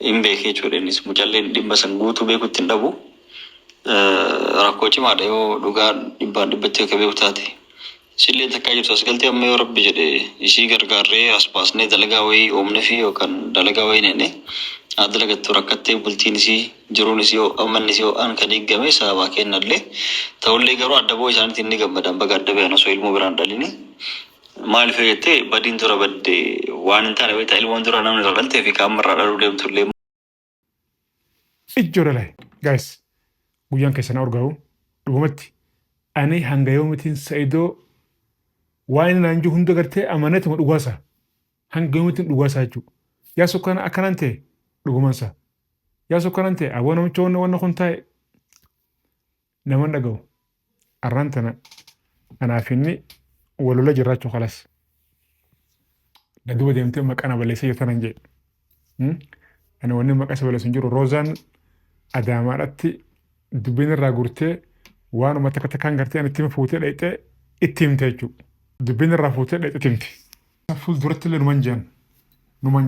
hin beekee jechuudhaanis mucalleen dhimma san guutuu beekutti hin dhabu. Rakkoo cimaadha yoo dhugaa dhibbaan dhibbatti akka beeku taate. Sillee takkaa jirtu as galtee amma yoo rabbi jedhee ishii gargaarree as baasnee dalagaa wayii oomne fi yookaan dalagaa wayii nenne dalagattu rakkattee bultiin isii jiruun isii manni isii ho'aan kan eegame sababaa kennallee ta'ullee garuu adda boo isaaniitiin ni gammadan baga adda ba'an osoo ilmoo biraan dhalini. Maaliif jettee badiin dura baddee waan hin taane wayita ilmoon dura namni irra dhaltee fi qaammarraa dhaluu deemtullee. Ijjoollee guys guyyaan keessan argamu dhugumatti ani hanga yoomitiin Sa'idoo waan naan jiru hunda gartee amanatuma dhugaasa hanga yoomitiin dhugaasa jechuudha. Yaa sukkaana akkanaan ta'e dhugumansa. Yaa sukkaanaan ta'e aboo namicha wanna kun taa'e naman dhaga'u. Arraan tana anaaf inni walola jiraachuu kalas. Dadduuba deemtee maqaa balleessee yoo tanan jedhe. Ani wanni maqaa isa balleessu hin jiru Roozaan Adaamaadhaatti dubbiin irraa gurtee waan uummata akka takkaan gartee ani itti fuutee dhayxee itti himte jechuudha. Dubbiin irraa fuutee dhayxee itti himte. Fuulduratti illee numan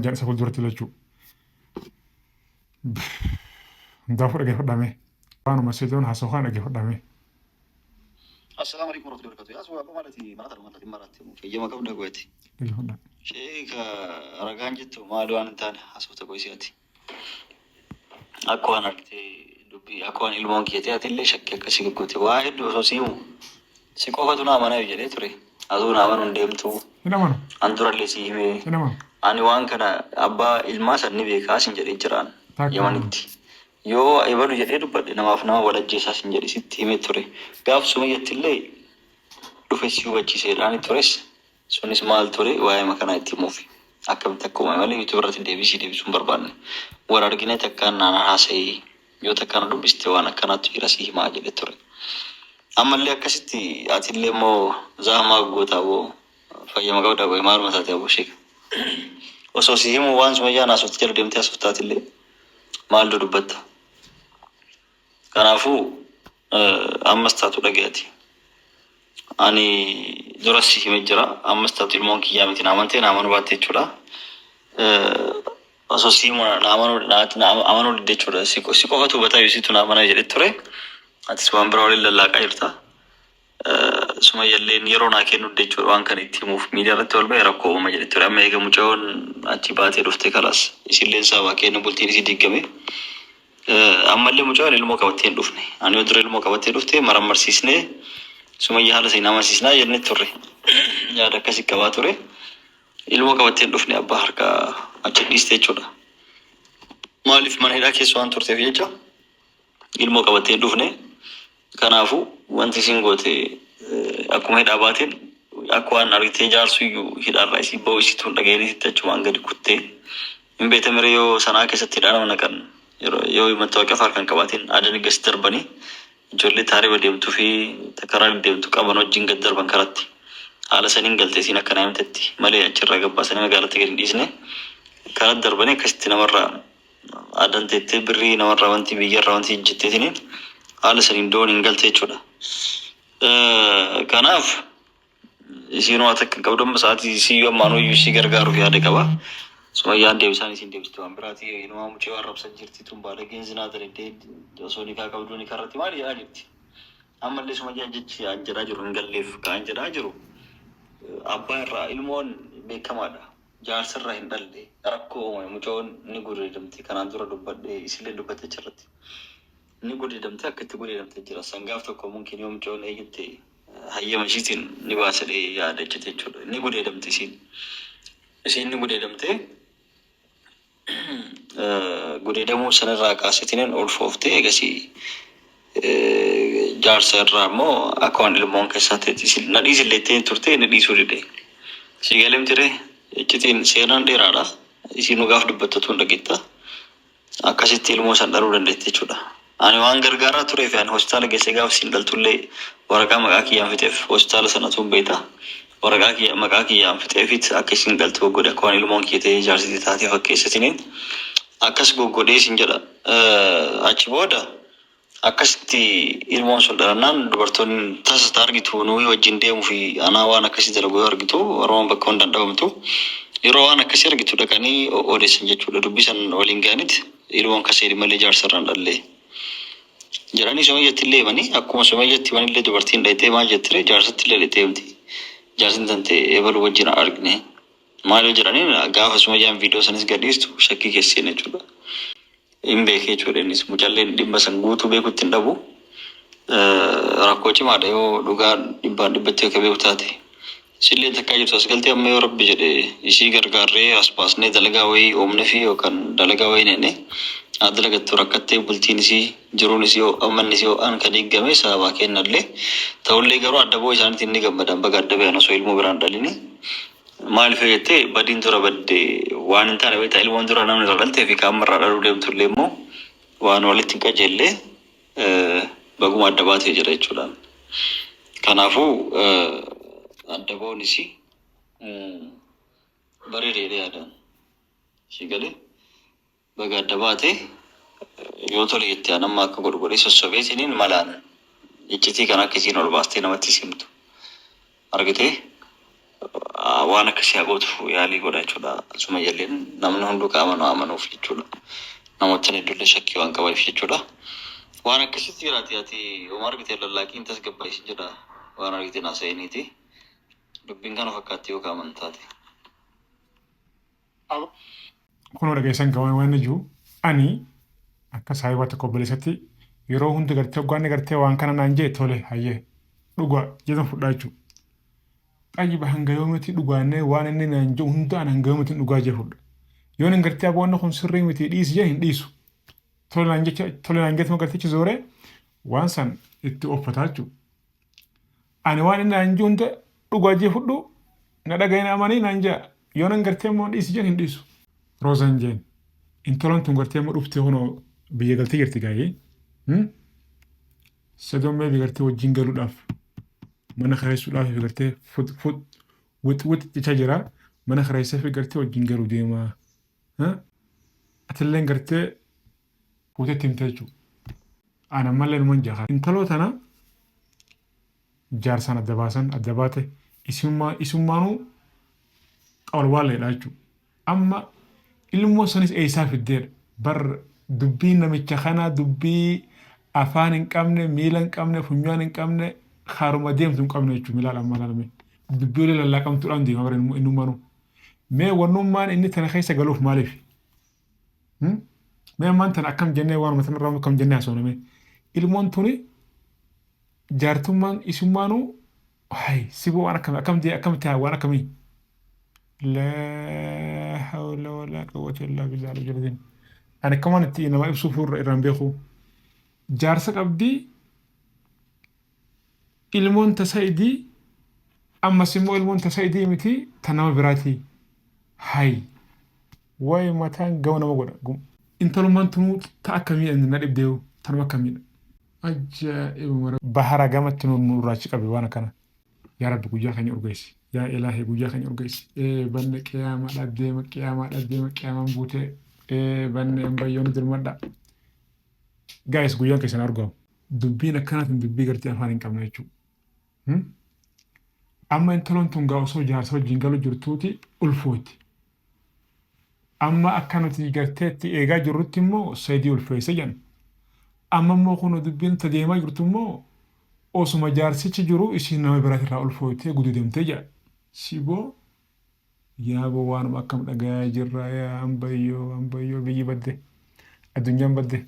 jaan isa fuulduratti illee jechuudha. Hundaafuu dhageeffadhame. Waanuma Sa'idoo haasawaan dhageeffadhame. Assalamu alaikum warahmatullahi wabarakatuh. Aswa apa malati mana taruh malati marati fayyama kau dah guati. Sheikh ragaan jettu maal waan tan asofta qoysiati. Akka waan argite dubbi akka waan ilmoon kiyate atillee shakkii akkasii gaggooti waa hedduu osoo siimu si qofatu naa mana jedhee ture aduu naa mana hundeemtu an durallee si himee ani waan kana abbaa ilmaa sanni beekaa sin jedhee jiraan yamanitti yoo ebalu jedhee dubbadhe namaaf nama walajjeesaa sin jedhe sitti himee ture gaaf sumayyattillee dhufe si hubachiiseedhaan tures sunis maal ture waa'ee makanaa itti himuufi akkamitti akkuma malee yuutuub irratti deebisuun barbaanne war argine takkaan naana haasa'ee yoo takkaan dubbiste waan akkanaatu jira si himaa jedhe ture. Ammallee akkasitti atillee immoo zaamaa gootaa boo fayyama qabda boo maaluma taatee aboo sheeka. Osoo si himu waan sumayyaan asootti jala deemtee asooftaatillee maal dubbatta. Kanaafuu ammas taatu dhagaati. Ani dura si himee jira ammas taatu ilmoon kiyyaa miti naamantee naaman baattee jechuudha. Osoo si himu amanuu didde jechuudha. Si qofatu hubataa yuusitu naamana jedhe ture. Atis waan biraa waliin lallaaqaa jirta. Sumayyalleen yeroo naa kennu jechuudha waan kan itti himuuf miidiyaa irratti ol ba'e rakkoo uumama jedhe ture. Amma eega mucaa'oon achi baatee dhufte kalaas isilleen sabaa kennu bultiin isii diigame. Ammallee mucaa'oon ilmoo qabattee hin dhufne. Ani yoo dura ilmoo qabattee dhufte marammarsiisnee sumayyaa haala seenaa amansiisnaa jennee turre. Yaada akkasii qabaa ture. Ilmoo qabattee hin dhufne abbaa harkaa achi dhiiste jechuudha. Maaliif mana hidhaa keessa waan turteef jecha ilmoo qabattee hin dhufne. Kanaafuu wanti isin goote akkuma hidhaa baateen akka waan argitee jaarsuyyuu hidhaarraa isii ba'u isituun dhaga'eenitti achumaan gadi kuttee hin beekamire yoo sanaa keessatti hidhaa nama naqan yoo mattaawaqaa fa'aa kan qabaateen aadaan gas darbanii ijoollee taariba deemtuu fi karaa deemtu qaban wajjin gad darban karatti haala saniin galtee siin akka naamtetti malee achirraa gabbaasanii magaalatti gadi dhiisne karaa darbanii akkasitti namarraa aadaan teettee birrii namarraa wanti biyyarraa wanti hojjetteetiniin haala saniin doon hin galte jechuudha. Kanaaf isiin waan takka qabdu amma sa'aatii isiyyuu ammaan iyyuu isii gargaaruuf yaada qaba. Sumayyaan deebisaan isiin deebiste waan biraati inumaa mucee waan rabsan jirti tun baala geenzinaa tareeddee osoo nikaa qabdu nikaa irratti maal jedhaa jirti. Ammallee sumayyaan jechi an jedhaa jiru hin galleef kaan jedhaa jiru abbaa irraa ilmoon beekamaadha. Jaarsirraa hin dhalle rakkoo uumame mucoon ni gudeedamte kanaan dura dubbadhee isillee dubbatte achirratti. Ni gudeedamte akka itti gudeedamte jira. Sangaaf tokko mungkin yoo mucoon eegatte hayyama ishiitiin ni baasadhee yaada jette jechuudha. Ni gudeedamte isiin. Isiin ni gudeedamte gudeedamuu sanarraa kaasitiniin ol fooftee egasii jaarsa irraa immoo akka waan ilmoon keessaa ta'e na dhiisillee turte ni dhiisuu dide. Si galemtire iccitiin seenaan dheeraadha. Isiin dhugaaf dubbattatuun dhageetta. Akkasitti ilmoo san dhaluu dandeetti jechuudha. Ani waan gargaaraa tureef ani hospitaala geessee gaafa siin dhaltullee waraqaa maqaa kiyyaan fixeef hospitaala sanatuun beekta. Waraqaa maqaa kiyyaan fixeefit akka isin dhaltu goggodhe akka waan ilmoon kee ta'ee jaarsitii taatee fakkeessitiniin akkas goggodhee isin jedha. Achi booda akkasitti ilmoon sun dhalannaan dubartoonni tasata argitu nuyi wajjin deemuu fi anaa waan akkasii dalagu argitu warroon bakka hundaan dhabamtu yeroo waan akkasii argitu dhaqanii odeessan jechuudha. Dubbisan waliin gaanitti yeroo waan kasee malee jaarsarraan dhallee jedhanii Sumayyatti illee himanii akkuma Sumayyatti himanillee dubartiin dhayitee maal jettire jaarsatti illee dhayitee himti. Jaarsin tante eebalu wajjin argne maal jedhanii gaafa Sumayyaan viidiyoo sanis gadhiistu shakkii keesseen jechuudha. Hin beekee jechuudha innis mucalleen dhimma san guutuu beekutti hin dhabu. Rakkoo cimaadha yoo dhugaa dhibbaan dhibbatti akka beeku taate. Silleen takkaa jirtu as galtee amma yoo rabbi jedhe ishii gargaarree as baasnee dalagaa wayii oomne fi yookaan dalagaa wayii nenne dalagattu rakkattee bultiin isii jiruun isii ammanni isii aan kan eeggame sababaa kennallee ta'ullee garuu adda boo isaaniitiin ni gammadan baga adda ba'an osoo ilmoo biraan dhalini. Maaliif jettee badiin dura badde waan hin taane beektaa ilmoon dura namni irra dhaltee fi qaammarraa dhaluu deemtullee immoo waan walitti hin qajeellee baguma adda baatee jira jechuudha. Kanaafuu adda ba'uunis bareedeedha yaadaan ishii galee baga adda baatee yoo tole jettee anamma akka godhu sossobeetiniin malaan iccitii kan akkasiin ol baastee namatti simtu argitee waan akkasii hagootuuf yaalii godha jechuudha. Sumayyalleen namni hunduu qaama amanuuf jechuudha. Namoota hedduullee shakkii waan qabaniif jechuudha. Waan akkasitti jiraati ati homaa argitee lallaaqiin tasgabbaa'is jedha waan argitee naasa'iniiti. Dubbiin kana fakkaatti yookaan amantaati. Kun dhageessan qaban waan jiru ani akka saayibaa tokko obboleessatti yeroo hundi gartee hoggaanni gartee waan kana naan jee tole hayyee dhugaa jedhan fudhaa jechuudha. Qayyiba hanga yoomiti dhugaannee waan inni naan jiru hunda an hanga yoomitiin dhugaa jee fudha. Yoon hin gartee aboonni kun sirrii miti dhiisi jee hin dhiisu. Tole naan jettuma gartichi zooree waan san itti uffataa jechuudha. Ani waan inni naan jiru hunda dhugaa jee fudhu na dhaga'in amanii naan jaa yoon hin gartee immoo dhiisi jeen hin dhiisu. Roozan jeen intolan tun gartee immoo dhuftee hunoo biyya galtee jirti gaayee. Sadoomee bigartee wajjin galuudhaaf mana kareessuudhaaf bigartee wixi jechaa jira mana kareessaa fi gartee wajjin galuu deemaa. Atilleen gartee fuuteetti himte jechuudha. Ana mallee numan jaaha. Intaloo tana jaarsaan adda baasan adda baate isummaanuu qawalwaalleedha jechuudha. Amma ilmoo sanis eessaa fiddeedha. Bar dubbii namicha kanaa dubbii afaan hin qabne miila hin qabne funyaan hin qabne haruma deemtu hin qabne jechuudha miilaan amma laalame. Dubbii olii lallaaqamtuudhaan deema bara innummaanuu. Mee wannummaan inni tana keessa galuuf maaliif? Mee ammaan tana akkam jennee waan matan irraa akkam jennee haasofname. Ilmoon tuni jaartummaan isummaanuu siboo waan akkamitti waan akkamii? La hawla wala quwwata illa billah al-jalil. Ani kamaan itti nama ibsuuf irraan beeku. Jaarsa qabdii ilmoon tasa'idii ammas immoo ilmoon tasa'idii miti tan nama biraati. Wayi mataan gahu nama godha. Intalummaan tunuu ta'a akkamii na dhibdeewu tanuma akkamiidha. Ajaa'iba bahara gamatti nurraachi qabe waan akkana. Yaa Rabbi guyyaa keenya urgeessi. Yaa Ilaahi guyyaa keenya urgeessi. Banne qiyaamaan buutee banne ambayyoon dirmadha. Gaa'is guyyaan keessan argamu. Dubbiin akkanaatiin dubbii gartee afaan hin qabne jechuudha. Amma intaloon tun gaa osoo jaarsa wajjin galu jirtuuti ulfooti. Amma akka nuti gartee itti eegaa jirrutti immoo sadii ulfeessa jenna. Amma immoo kun dubbiin itti deemaa jirtu immoo osuma jaarsichi jiru isin nama biraatirraa ulfootee gudduu deemtee jedha. Siboo yaaboo waanuma akkam dhagayaa jirra yaa ambayyoo biyyi badde addunyaan badde.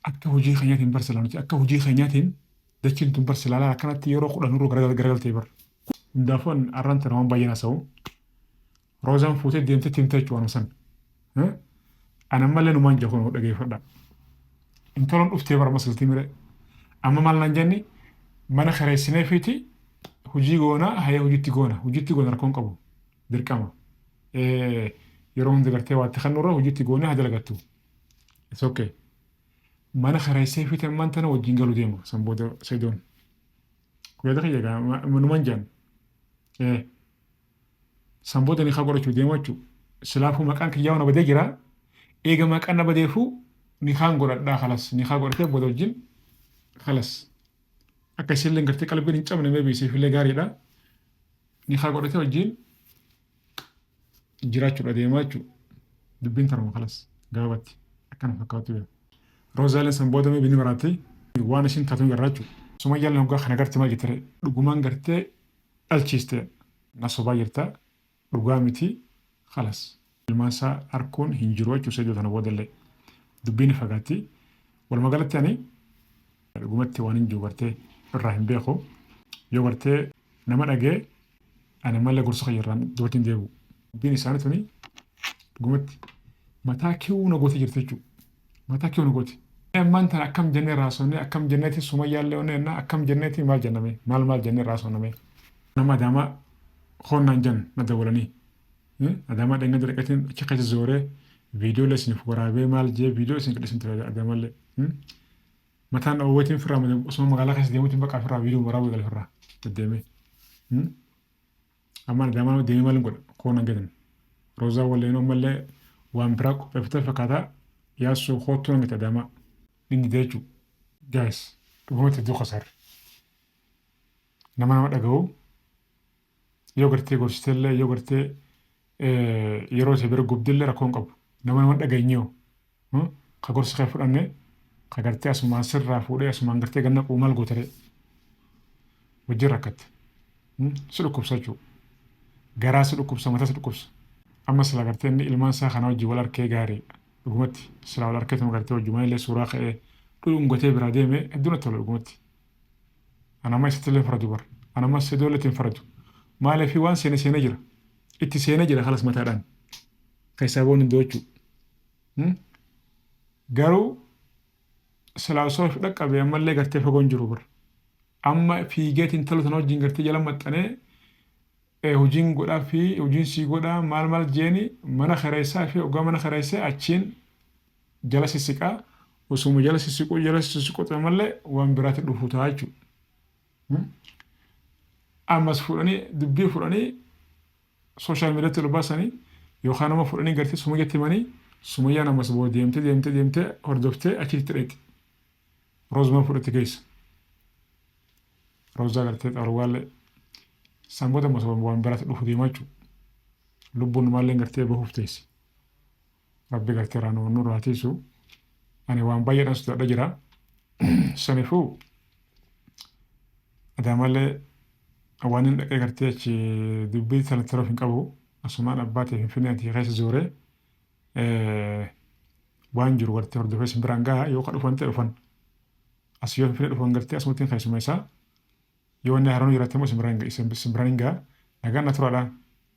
Akka hojii keenyaatiin barsiilanuti akka hojii keenyaatiin dachiin tun barsiilaalaa akkanatti yeroo kudhan uruu garagaltee bar. Hundaafuu arraan tana waan baay'een haasa'u. Roozaan fuutee deemtee timtee jechuudha san. Ana mallee numaan jaa kun dhageeffadha. Intaloon dhuftee bara masaltii mire. Amma maal naan jenni mana kareessinee fiiti hojii goonaa hayee hojiitti goona rakkoon qabu dirqama. Yeroo hundi gartee waatti kan nurra hojiitti goonee haa dalagattu. It's okay. Mana kareessee fiiti ammaan tana wajjin galu deema san booda seedoon. Guyyaa takka jeegaa numaan jaan. San booda ni haa godhachuu deema jechuudha. Silaafuu maqaan kiyyaa na badee jira. Eega maqaan na badeefuu ni haan godhadhaa halas ni haa godhatee booda wajjin halas. Akka isin gartee qalbiin hin cabne mee beeksifillee gaariidha. Ni haa godhatee wajjin jiraachuudha deemaa jechuudha. Dubbiin tarma kalas gaabatti akkana fakkaatu jira. Roozaaleen san boodamee binni baraatee waan ishiin taatuun garraa jechuudha. Sumayyaan hoggaa kana gartee maal jettee dhugumaan gartee dhalchiistee na sobaa jirtaa dhugaa miti kalas. Ilmaan isaa harkuun hin jiru jechuudha iddoo tana boodallee. Dubbiin fagaatti walumaa galatti ani dhugumatti waan hin jiru gartee irraa hin beeku. Yoo gartee nama dhagee ani malee gorsa fayyarraan dootiin deebi'u. Dubbiin isaanii tuni dhugumatti mataa kiyyuu na gootee jirti jechuudha. Mataa kiyyuu na goote. Ammaan tana akkam jennee raasonne akkam jenneeti sumayyaallee onneenna akkam jenneeti maal jenname maal jennee raasonname. Nama adaamaa hoonnaan jan na dawwalanii. Adaamaa dhangeen dadhaqatiin achi keessa zooree viidiyoo isiniif waraabee maal jee viidiyoo isin qadhiisin ture adaamallee. Mataan dhawweetiin firraa osoo magaalaa keessa deemuutiin bakka firraa viidiyoo waraabuu eegale firraa deddeemee. Ammaan adaamaan deemee maal godha hoonnaan gedan. Roozaa walleen ammallee waan biraa qopheeffatee fakkaataa yaasuu hoottuu namatti adaamaa. Inni deechu guys dhugumatti iddoo qasaarre. Nama dhaga'u yoo gartee gorsiteellee yoo gartee yeroo isa bira gubdillee rakkoo hin qabu. Nama dhageenyoo ka gorsa kee fudhannee ka gartee asumaan sirraa fuudhee asumaan gartee ganna quumaal gootaree wajjin rakkatte. Si dhukkubsa jechuudha. Garaa si dhukkubsa mataa si dhukkubsa. Amma sila gartee inni ilmaan isaa kana wajjin wal harkee gaarii. Dhugumatti silaa wal harkeetuma gartee wajjumaan illee suuraa ka'ee dhugumgatee biraa deemee hedduun itti tola dhugumatti. Anamma isatti illee faradu bara. Anamma sidoo illee ittiin faradu. Maaliif waan seenee jira. Itti seenee jira halas mataadhaan. Keessaa boon hin doochuu. Garuu silaa osoo dhaqqabee ammallee gartee fagoon jiru bara. Amma fiigeetiin talo tana wajjin gartee jala maxxanee hojiin godhaa fi hojiin sii godhaa maal jeeni mana kareessaa fi ogaa mana kareessee achiin jala sissiqaa osuma jala sissiquu malee waan biraatti dhufu ta'a jechuudha. Ammas fudhanii dubbii fudhanii sooshaal miidiyaatti ol baasanii yookaan nama fudhanii gartee sumayyatti himanii sumayyaan ammas boo deemtee hordoftee achitti dheetti. Roozuma fudhatti keessa. Roozaa gartee xaruwaallee. Sangoota masoo waan biraatti dhufu deemaa jechuudha. Lubbuun maallee gartee bahuuf teessi. Rabbi gartee raanuu nu raatisu. Ani waan baay'eedhaan sodaadha jira. Saniifuu adaamallee waan hin dhaqee gartee achi dubbii talattaruuf hin qabu. Asumaan abbaatee finfinneetii keessa zooree waan jiru gartee hordofee simbiraan gahaa yoo dhufan ta'e dhufan. As yoo finfinnee dhufan gartee asumatti keessuma isaa. Yoo inni haroon jiraate immoo simbiraan hin gahaa. Nagaan na turaadha.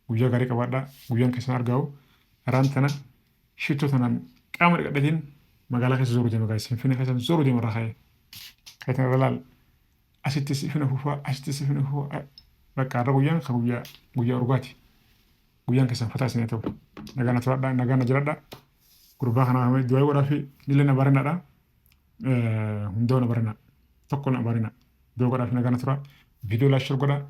Guyyaa gaarii qabaadha. Guyyaan keessan argaa'u. Haraan tana shittoo tanaan qaama dhiqadhatiin magaalaa keessa zooruu deema gaa'e. Finfinnee keessan zooruu deema irraa ka'ee. Ka'ee tana laal. Asitti sifina fufaa. Asitti sifina fufaa. Bakka har'a guyyaan ka guyyaa urgaati. Guyyaan keessan fataa isin ta'u. Nagaan na turaadha. Nagaan na jiraadha. Gurbaa kana du'aa godhaa fi illee na barinaadha. Hundoo na barina. Tokko na barina. Doo godhaa fi nagaan na turaa. Viidiyoo laashar godhaa.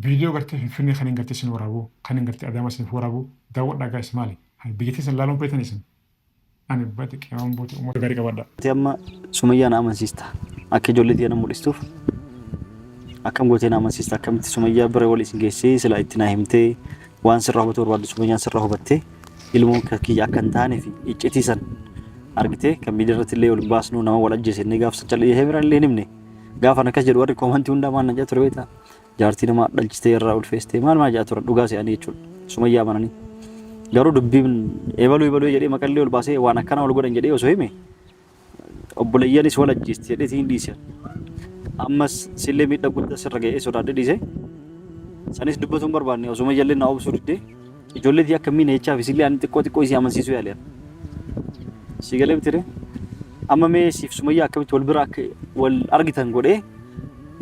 Viidiyoo gartee finfinnee kan hin gartee isin waraabu kan hin gartee adaama isin waraabu daawwadhaa gaa'is maali? Biyyattii isin laaluun beektan isin. Ani baate qeemaan boote uummata gaarii qabaadha. Amma Sumayyaan amansiista. Akka ijoollee xiyyaana mul'istuuf akkam gootee na amansiista akkamitti Sumayyaa bira wal isin geessee silaa itti naa himtee waan sirraa hubatu barbaaddu Sumayyaan sirraa hubattee ilmoon kiyya akka hin taane fi iccitiisan argitee kan miidiyaa irratti illee wal baasnu nama wal ajjeesennee gaafsa callee bira illee himne gaafa akkas jedhu warri koomantii hundaa maan najaa ture beektaa jaartii nama dhalchitee irraa ulfeestee maal jaa ture dhugaa se'anii jechuudha Sumayyaa amananii garuu dubbiin eebaluu jedhee maqallee ol baasee waan akkana wal godhan jedhee osoo hime obboleeyyanis wal ajjeesti jedhee tiin dhiise ammas sillee miidhaa guddaa sirra ga'ee sodaadde dhiise sanis dubbatuun barbaanne osoo Sumayyaallee na obsuu diddee ijoollee akka miina jechaa fi sillee ani xiqqoo isii amansiisuu yaaleera. Si galee bitire amma mee siif Sumayyaa akkamitti wal bira akka wal argitan godhee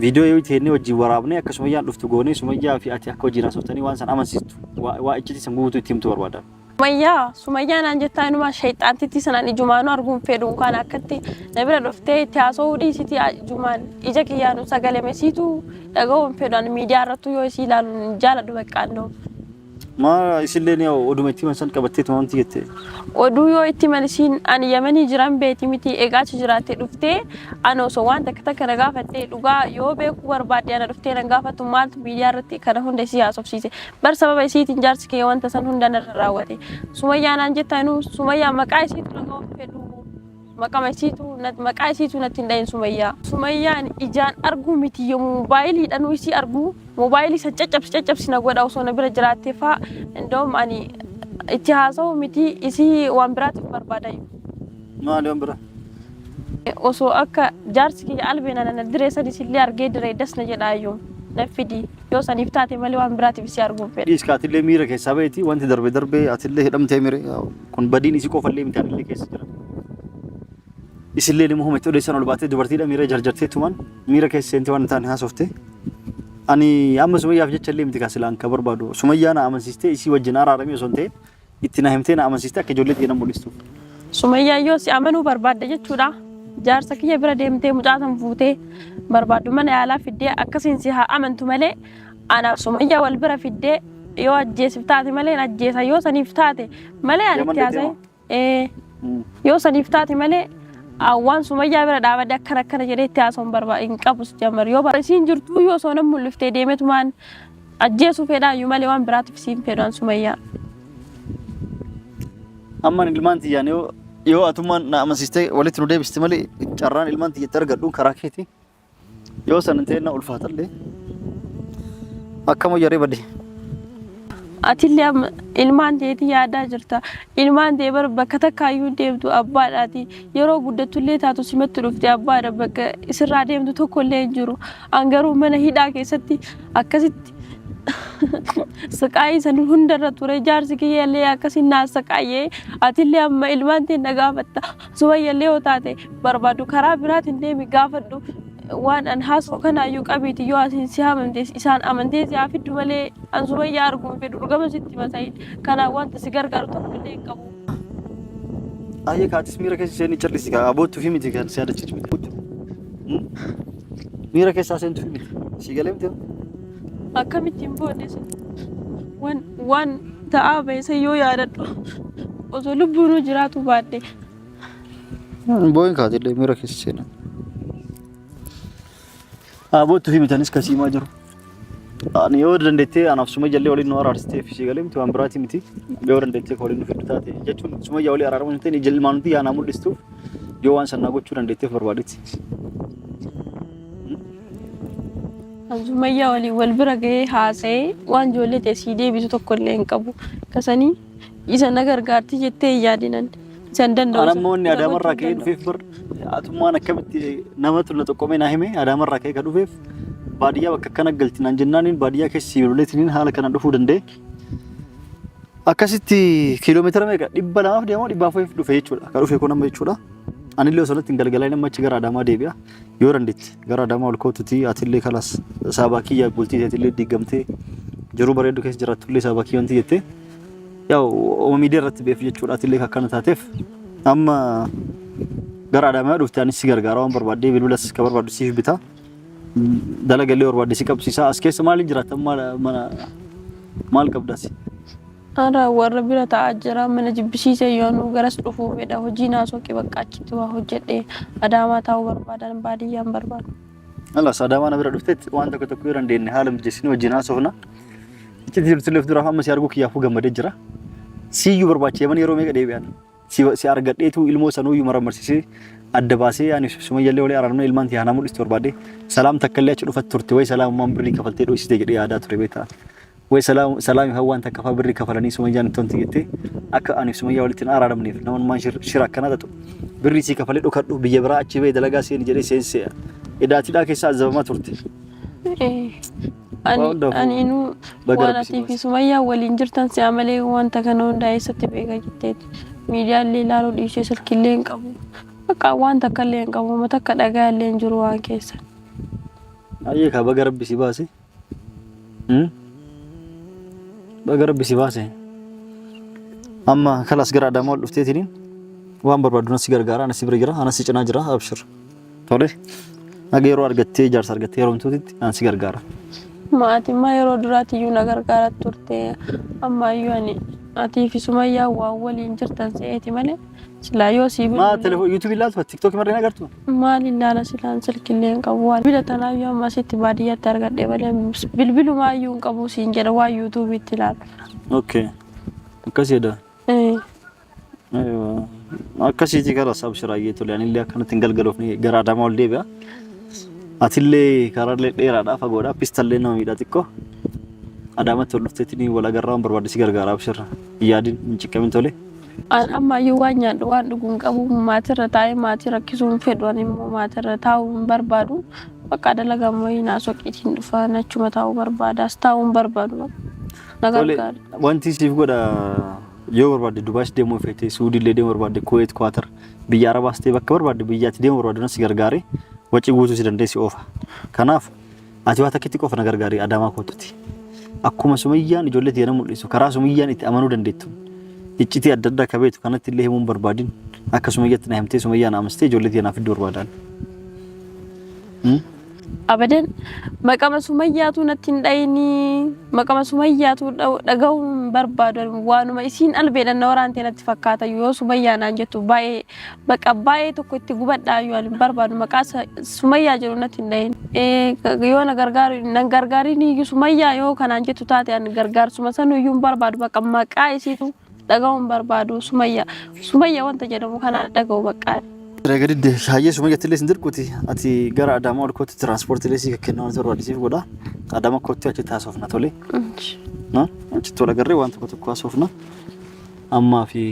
viidiyoo yoo ittiin wajjin waraabnee akka Sumayyaan dhuftu goonee Sumayyaa fi ati akka wajjin haasoftanii waan san amansiistu waa iccitii san guutuu itti himtu barbaada. Sumayyaan aan jettaa inuma shayxaantitti sanaan ijumaanuu arguun fedhuun kan akkatti na bira dhuftee itti haasa'uu dhiisiti ijumaan ija kiyyaanu sagalee mesiitu dhaga'uun fedhan miidiyaa irrattu yoo isii ilaaluun jaaladhu baqqaandoo. ما يسلني أو أدومتي مثلا كبتيت ما أنتي جت oduu yoo itti malisiin ani yamanii jiran beeti miti eegaachi jiraatte dhuftee ani osoo waan takka kana gaafadhee dhugaa yoo beekuu barbaadde ana dhuftee nan gaafatu maaltu biyyaa irratti kana hunda isii haasofsiise bar sababa isiitiin jaarsi kee wanta san hunda narra raawwate Sumayyaa naan jettaanu Sumayyaa maqaa isiitu nagaa fedhu maqaa isiitu natti hin dhayin Sumayyaan ijaan arguu miti yoo moobaayiliidhaan isii arguu moobaayilii san caccabsi na godha osoo na bira jiraattee faa indoom ani itti haasa'u miti isii waan biraatiif barbaadayu. Maali waan biraa? Osoo akka jaarsi kiyya albeena na diree sadis illee argee diree dasna jedhaayyuu na fidi yoo saniif taate malee waan biraatiif isii arguun fedha. Dhiis kaatillee miira keessaa baheeti wanti darbee atillee hidhamtee mire kun badiin isii qofallee miti anillee keessa jira. Isillee ni muhammad odeessan ol baatee dubartiidha miira jarjartee tuman miira keessa seentee waan taane haasofte. Ani amma Sumayyaaf jecha illee miti kaasilaan ka barbaadu Sumayyaa na amansiistee isii wajjin araaramee osoo hin ta'in itti na himtee na amansiistee akka ijoollee xiyyeena mul'istu. Sumayyaa yoo si amanuu barbaadde jechuudha. Jaarsa kiyya bira deemtee mucaasan fuutee barbaaddu mana yaalaa fiddee akkasiin si haa amantu malee anaaf Sumayyaa wal bira fiddee yoo ajjeesif taate malee ajjeesa yoo saniif taate malee ani itti haasa'e yoo saniif taate malee awwaan Sumayyaa bira dhaabadde akkana jedhee itti haasa'uun barbaadu hin qabus jamar yoo barsiin jirtu yoo soo nam mul'iftee deemetumaan ajjeesuu fedhaayyuu malee waan biraatiif siin fedhan Sumayyaa. Amma ilmaan tiyyaan yoo atummaan na amansiistee walitti nu deebiste malee carraan ilmaan tiyyatti argadhuun karaa keeti yoo san ta'e na ulfaatallee akkama jaree badde. Atillee ilmaan teetii yaadaa jirta. Ilmaan tee bakka takkaayyuu deemtu abbaadhaati. Yeroo guddattullee taatu simatti dhufte abbaadha bakka isirraa deemtu tokkollee hin jiru. Angaruu mana hidhaa keessatti akkasitti saqaayii san hundarra ture jaarsi kiyyaallee akkasiin naas saqaayee atillee amma ilmaan tee na gaafatta. Sumayyaallee yoo taate barbaadu karaa biraatiin deemi gaafadhu. Waan an haasoo kanaayyuu qabiiti yoo asin si amantees isaan amantee si hafiddu malee an Sumayyaa arguun fedhu dhugama sitti masayin kanaa wanta si gargaaru tokkollee hin qabu. Ayyee kaatis miira keessa isheen callisti kaa aboottuu fi miti kan si yaadachiisu miti. Miira keessaa seentuu fi miti si galee miti. Akkamittiin booddees waan ta'aa beesa yoo yaadadhu osoo lubbuunuu jiraatu baadde. Booyin kaatillee miira keessa seenaa. Aboottuu fi mitanis kasiimaa jiru. Ani yoo dandeettee anaaf Sumayyaa waliin nu araarstee fi si galee miti waan biraati miti yoo dandeettee waliin nu fiddu taate jechuun Sumayyaa walii araaramu hin ta'in ilmaan nuti yaanaa mul'istuuf yoo waan sannaa gochuu dandeetteef barbaadetti. Sumayyaa waliin wal bira gahee haasa'ee waan ijoollee teessii deebisu tokkollee hin qabu. Kasanii isa na gargaarti jettee hin yaadinan. San danda'u. Anamoonni Adaamarraa ka'ee dhufeef bar atummaan akkamitti namatu na tokkomee naa hime Adaamarraa ka'ee ka dhufeef baadiyyaa bakka akkana galtinaan jennaaniin baadiyyaa keessa sibiiloleetiniin haala kana dhufuu danda'e. Akkasitti kiiloomeetira meeqa 200 deemoo 400 dhufe jechuudha. Ka dhufe kun amma jechuudha. Anillee osoo ittiin galgalaa nama achi gara Adaamaa deebi'a. Yoo dandeetti gara Adaamaa ol kootutii atillee kalas saabaa kiyya bultii atillee diigamtee jiruu bareedu keessa jiraatullee saabaa kiyya wanti jettee yaa'u miidiyaa irratti beef jechuudha atillee akkana taateef amma gara Adaamaa dhufte anis si gargaara waan barbaaddee bilbilas ka barbaaddu siif bitaa dalagallee barbaadde si qabsiisaa as keessa maaliin jiraatan maal qabdaasi? Ara warra bira taa'aa jira mana jibbisiisee yoonuu garas dhufuu fedha hojii naasooqee bakka achitti waa hojjedhee Adaamaa taa'uu barbaadan baadiyyaan barbaadu. Alas Adaamaa na bira dhufteetti waan tokko yoo dandeenye haala mijeessinee hojii naasofna. Itti jirtuleef dura amma si arguu kiyyaafuu gammadee jira. Siyyuu barbaachee mana yeroo meeqa deebi'an. Si argadheetu ilmoo sanuuyyuu maramarsiisee adda baasee ani Sumayyaallee walii araaramne ilmaan tiyaanaa mul'istu barbaade salaam takkallee achi dhufatti turte way salaamummaan birrii kafaltee dho'isite jedhee yaadaa ture beektaa. Way salaami hawwaan takka faa birrii kafalanii Sumayyaan itti jettee akka ani Sumayyaa walitti araaramneef namoonni shira akkana ta'u birrii si kafalee dhokadhu biyya biraa achi ba'ee dalagaa seeni jedhee seensee edaatiidhaa keessaa azabamaa turte. Ani inuu waan atii fi Sumayyaa waliin jirtan si'a malee wanta kana hundaa eessatti beekaa jetteeti. Miidiyaallee ilaaluu dhiisee silkillee hin qabu. Bakka waan takkallee hin qabu mata akka dhagaallee hin jiru waan keessa. Ayyee kaa baga rabbi si baase. Baga rabbi si baase. Amma kalas gara Adaamaa ol dhufteetiniin waan barbaadu nasi gargaara nasi bira jira anasi cinaa jira abshir. Tole. Aga yeroo argattee jaarsa argattee yeroo huntuutitti ansi gargaara. maatiin maa yeroo duraatiyyuu na gargaaraa turte ammayyuu ani atii fi Sumayyaa waan waliin jirtan se'eeti malee silaa yoo sii ما تلفون يوتيوب ilaaltu تيك توك مرينا agartu maal ilaala silaan silkillee hin qabu waan bilatanayyuu amma asitti baadiyyaatti argadhe malee bilbilumaayyuu hin qabu siin jedha waan yuutuubiitti ilaalu. اوكي akkasiidha akkasiiti gara sabshiraayee tole ani illee akkanatti galgaloofni gara Adaamaa ol deebi'a atillee karaalee dheeraadhaa fagoodhaa pistallee nama miidhaa xiqqoo Adaamatti ol dhufteetiin wal agarraa barbaadisi gargaaraa abshirra yaadin hin ciqqamin tole. Ammayyuu waan nyaadhu waan dhuguun qabu maatirra taa'ee maatii rakkisuun fedhuun immoo maatirra taa'uun barbaadu bakka dalagammoo hinaa soqiitiin dhufa nachuma taa'uu barbaadas taa'uun barbaadu nagargaara. Wanti siif godha yoo barbaadde Dubaay deemuu feete Suudii illee deemuu barbaadde Kuwait Kwaatar biyya Arabaas ta'e bakka barbaadde biyyaatti deemuu barbaaddu nas gargaaree wacii guutuu si dandeessi oofa. Kanaaf ati waa takkitti qofa na gargaaree Adaamaa kootutti. Akkuma Sumayyaan ijoollee teena mul'isu karaa Sumayyaan itti amanuu dandeettu. Icciti adda addaa kabeetu kanatti illee himuun barbaadin akka Sumayyaatti na himtee Sumayyaan amastee ijoollee teenaaf iddoo barbaadan. Abadan maqama Sumayyaatu natti hin dhayini maqama Sumayyaatu dhaga'uun barbaadu waanuma isiin albeedhan na waraantee natti fakkaata yoo Sumayyaa naan jettu baay'ee baqa baay'ee tokko itti gubadhaa yoo alin barbaadu maqaa Sumayyaa jedhu natti hin dhayini yoo na gargaariin Sumayyaa yoo kanaan jettu taate an gargaarsuma sanuyyuu barbaadu baqa maqaa isiitu dhaga'uun barbaadu Sumayyaa wanta jedhamu kana dhaga'u baqa. Regadide hayyee Sumayyatti illee sin dirquti ati gara Adaamaa ol kootti tiraanspoortii illee si kennaa wanti barbaadisiif godha Adaamaa kootti achi taasofna tole achitti wal agarree waan tokko tokko haasofna ammaa fi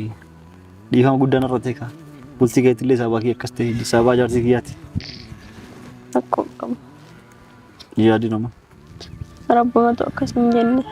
dhiifama guddaan irra teeka bultii keetti illee sabaa kee akkas ta'e sabaa jaartii kiyyaati. Akkuma qabu. Yaadi nama. Rabbumatu akkas hin jenne.